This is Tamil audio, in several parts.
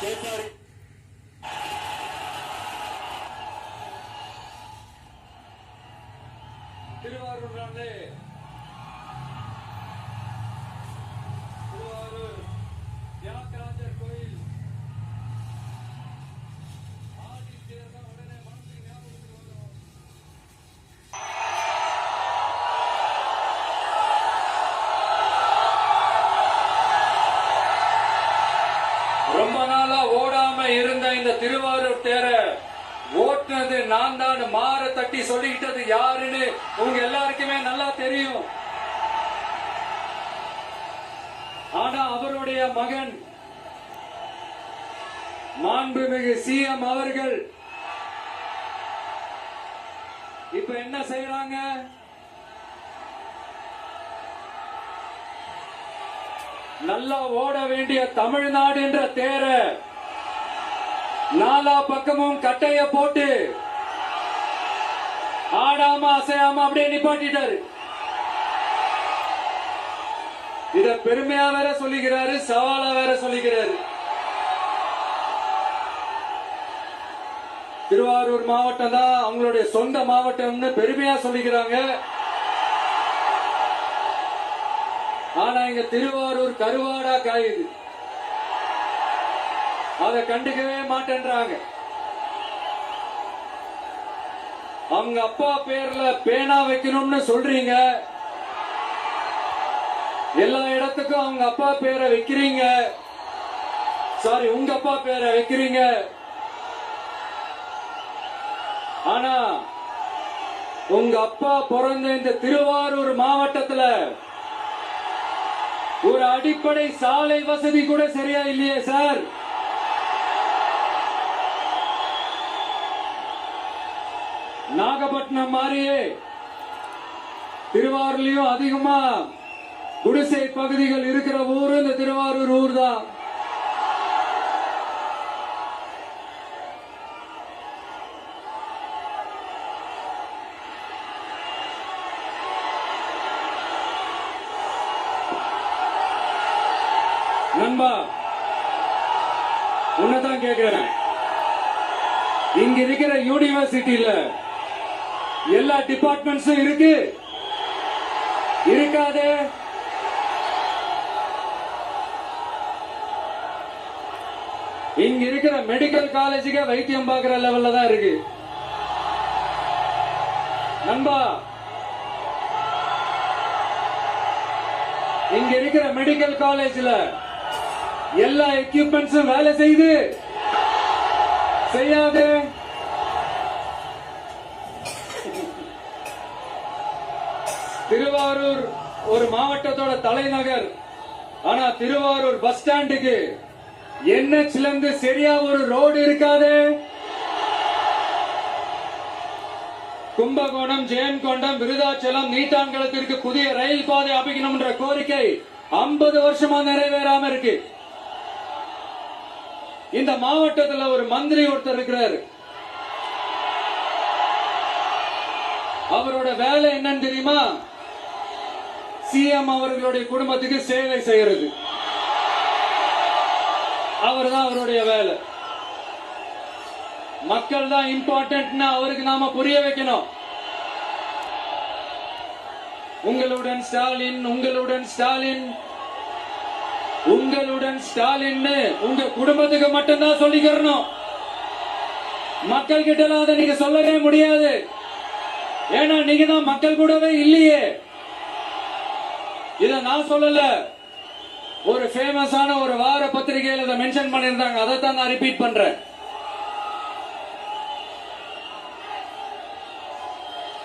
திருவாரூர் தியாகராஜர் கோயில் ஆதி தேர்தல் உடனே மனசுக்கு ஞாபகத்துக்கு வரும். ரொம்ப நாளா ஓடாம இருந்த இந்த திருவாரூர் தேர ஓட்டுனது நான் தான் மாற தட்டி சொல்லிக்கிட்டது யாருன்னு உங்க எல்லாருக்குமே நல்லா தெரியும். ஆனா அவருடைய மகன் மாண்புமிகு சிஎம் அவர்கள் இப்ப என்ன செய்யறாங்க? நல்லா ஓட வேண்டிய தமிழ்நாடு என்ற தேர நாலா பக்கமும் கட்டைய போட்டு ஆடாம அசையாம அப்படியே நிப்பாட்டிட்டாரு. இத பெருமையா வேற சொல்லிக்கிறாரு, சவாலா வேற சொல்லிக்கிறாரு. திருவாரூர் மாவட்டம் தான் அவங்களுடைய சொந்த மாவட்டம்னு பெருமையா சொல்லிக்கிறாங்க. ஆனா இங்க திருவாரூர் கருவாடா காயுது. அதை கண்டுக்கவே மாட்டேன்றாங்க. அவங்க அப்பா பேர்ல பேனா வைக்கணும்னு சொல்றீங்க, எல்லா இடத்துக்கும் அவங்க அப்பா பேரை வைக்கிறீங்க. சாரி, உங்க அப்பா பேரை வைக்கிறீங்க. ஆனா உங்க அப்பா பிறந்த இந்த திருவாரூர் மாவட்டத்துல ஒரு அடிப்படை சாலை வசதி கூட சரியா இல்லையே சார். நாகப்பட்டினம் மாதிரியே திருவாரூர்லயும் அதிகமா குடிசை பகுதிகள் இருக்கிற ஊரு இந்த திருவாரூர் ஊர் தான். நண்பா, உன்னதான் கேட்கிறேன், இங்க இருக்கிற யூனிவர்சிட்டியில எல்லா டிபார்ட்மெண்ட்ஸும் இருக்கு இருக்காதே? இங்க இருக்கிற மெடிக்கல் காலேஜுக்கு வைத்தியம் பார்க்கிற லெவல்ல தான் இருக்கு. நண்பா, இங்க இருக்கிற மெடிக்கல் காலேஜ்ல எல்லா எக்யூப்மெண்ட்ஸும் வேலை செய்து செய்யாது? திருவாரூர் ஒரு மாவட்டத்தோட தலைநகர். ஆனா திருவாரூர் பஸ் ஸ்டாண்டுக்கு NHல இருந்து சரியா ஒரு ரோடு இருக்காது. கும்பகோணம், ஜெயங்கொண்டம், விருதாச்சலம், நீட்டான்களத்திற்கு புதிய ரயில் பாதை அமைக்கணும் என்ற கோரிக்கை 50 வருஷமா நிறைவேறாம இருக்கு. இந்த மாவட்டத்தில் ஒரு மந்திரி ஒருத்தர் இருக்கிறார். அவரோட வேலை என்னன்னு தெரியுமா? சிஎம் அவர்களுடைய குடும்பத்துக்கு சேவை செய்யறது. அவர் தான் அவருடைய வேலை. மக்கள் தான் இம்பார்ட்டன்ட் அவருக்கு நாம புரிய வைக்கணும். உங்களுடன் ஸ்டாலின், உங்களுடன் ஸ்டாலின், உங்களுடன் ஸ்டாலின் உங்க குடும்பத்துக்கு மட்டும்தான் சொல்லிக்கிறணும். மக்கள் கிட்ட அதை நீங்க சொல்லவே முடியாது. ஏன்னா நீங்க தான் மக்கள் கூடவே இல்லையே. இத நான் சொல்லல, ஒரு ஃபேமஸான ஒரு வார பத்திரிகையில் இதை மென்ஷன் பண்ணிருந்தாங்க. அதைத்தான் நான் ரிப்பீட் பண்றேன்.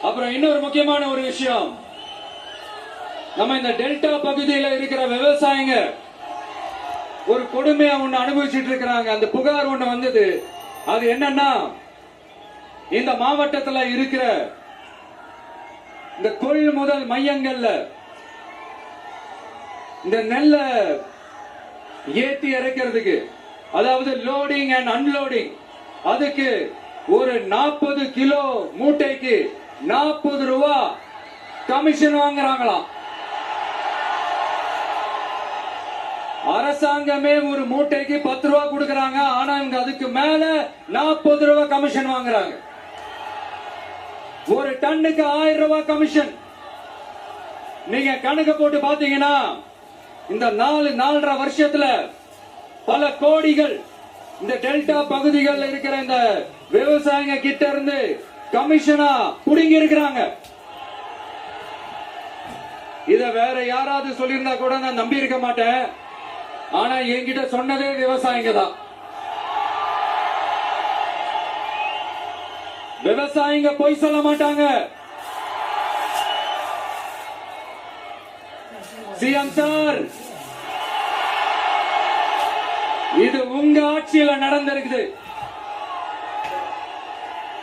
அப்புறம் இன்னொரு முக்கியமான ஒரு விஷயம், நம்ம இந்த டெல்டா பகுதியில் இருக்கிற விவசாயிங்க ஒரு கொடுமையா ஒண்ணு அனுபவிச்சுட்டு இருக்கிறாங்க. அந்த புகார் ஒண்ணு வந்தது. அது என்னன்னா, இந்த மாவட்டத்தில் இருக்கிற இந்த கொள்முதல் மையங்கள்ல இந்த நெல்ல ஏத்தி இறக்கிறதுக்கு, அதாவது லோடிங் அண்ட் அன்லோடிங், அதுக்கு ஒரு 40 கிலோ மூட்டைக்கு 40 ரூபா கமிஷன் வாங்குறாங்களாம். அரசாங்கமே ஒரு மூட்டைக்கு 10 ரூபாய் கொடுக்கறாங்க. ஆனா இவங்க அதுக்கு மேல 40 ரூபாய் கமிஷன் வாங்குறாங்க. ஒரு டன்னுக்கு 1000 ரூபாய் கமிஷன். நீங்க கணக்கு போட்டு பாத்தீங்கன்னா இந்த 4.5 வருஷத்துல பல கோடிகள் இந்த டெல்டா பகுதிகளில் இருக்கிற இந்த விவசாயிங்க கிட்ட இருந்து கமிஷனா புடுங்கி இருக்கிறாங்க. இத வேற யாராவது சொல்லியிருந்தா கூட நான் நம்பி இருக்க மாட்டேன். ஆனா என்கிட்ட சொன்னதே விவசாயிங்க தான். விவசாயிங்க பொய் சொல்ல மாட்டாங்க. சிஎம் சார், இது உங்க ஆட்சியில நடந்திருக்குது.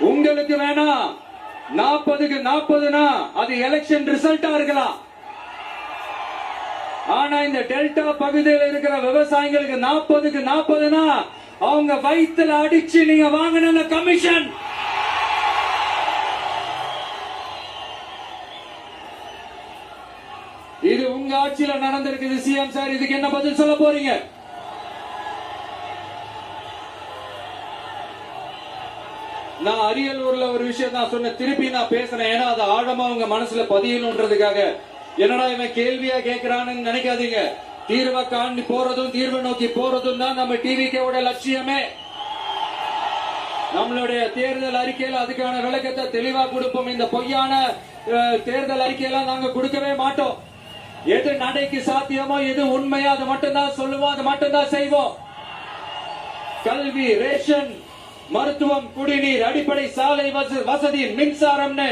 உங்களுக்கு வேணா 40க்கு 40னா அது எலெக்ஷன் ரிசல்ட்டா இருக்கலாம். ஆனா இந்த டெல்டா பகுதியில் இருக்கிற விவசாயிகளுக்கு 40க்கு 40னா அவங்க வயிற்றுல அடிச்சு நீங்க வாங்கின கமிஷன். இது உங்க ஆட்சியில நடந்திருக்குது. சிஎம் சார், இதுக்கு என்ன பதில் சொல்ல போறீங்க? நான் அரியலூர்ல ஒரு விஷயம் நான் சொன்ன, திருப்பி நான் பேசுறேன். ஏன்னா அது ஆழமா உங்க மனசுல பதியணும்ன்றதுக்காக. என்னடா இவன் கேள்வியா கேட்கிறான்னு நினைக்காதீங்க. தீர்வை காண்டி போறதும் தீர்வை நோக்கி போறதும் தான் நம்ம டிவிக்கோட லட்சியமே. நம்மளுடைய தேர்தல் அறிக்கையில அதுக்கான விளக்கத்தை தெளிவா கொடுப்போம். இந்த பொய்யான தேர்தல் அறிக்கையெல்லாம் நாங்க கொடுக்கவே மாட்டோம். எது நடைக்கு சாத்தியமோ, எது உண்மையோ அதை மட்டும்தான் சொல்லுவோம், அதை மட்டும்தான் செய்வோம். கல்வி, ரேஷன், மருத்துவம், குடிநீர், அடிப்படை சாலை வசதி, மின்சாரம்னு,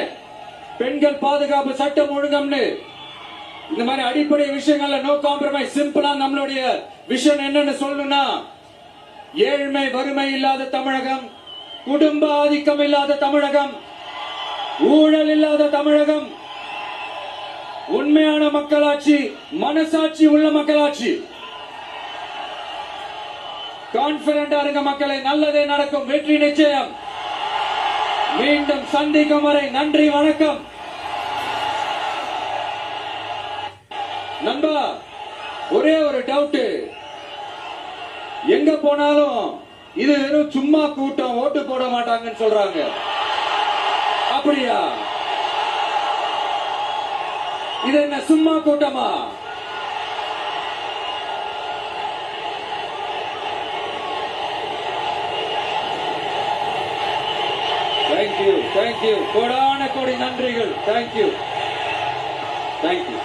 பெண்கள் பாதுகாப்பு, சட்டம் ஒழுங்கம்னு, இந்த மாதிரி அடிப்படை விஷயங்கள்ல நோ காம்ப்ரமைஸ். சிம்பிளா நம்மளுடைய விஷன் என்னன்னு சொல்லணும்னா, ஏழ்மை வறுமை இல்லாத தமிழகம், குடும்ப ஆதிக்கம் இல்லாத தமிழகம், ஊழல் இல்லாத தமிழகம், உண்மையான மக்களாட்சி, மனசாட்சி உள்ள மக்களாட்சி. கான்பிடண்டா இருக்க மக்களை, நல்லதே நடக்கும், வெற்றி நிச்சயம். மீண்டும் சந்திக்கும் வரை நன்றி, வணக்கம். நண்பா, ஒரே ஒரு டவுட். எங்க போனாலும் இது வெறும் சும்மா கூட்டம், ஓட்டு போட மாட்டாங்கன்னு சொல்றாங்க. அப்படியா? இது என்ன சும்மா கூட்டமா? Thank you, thank you. கோடான கோடி நன்றிகள். Thank you, thank you.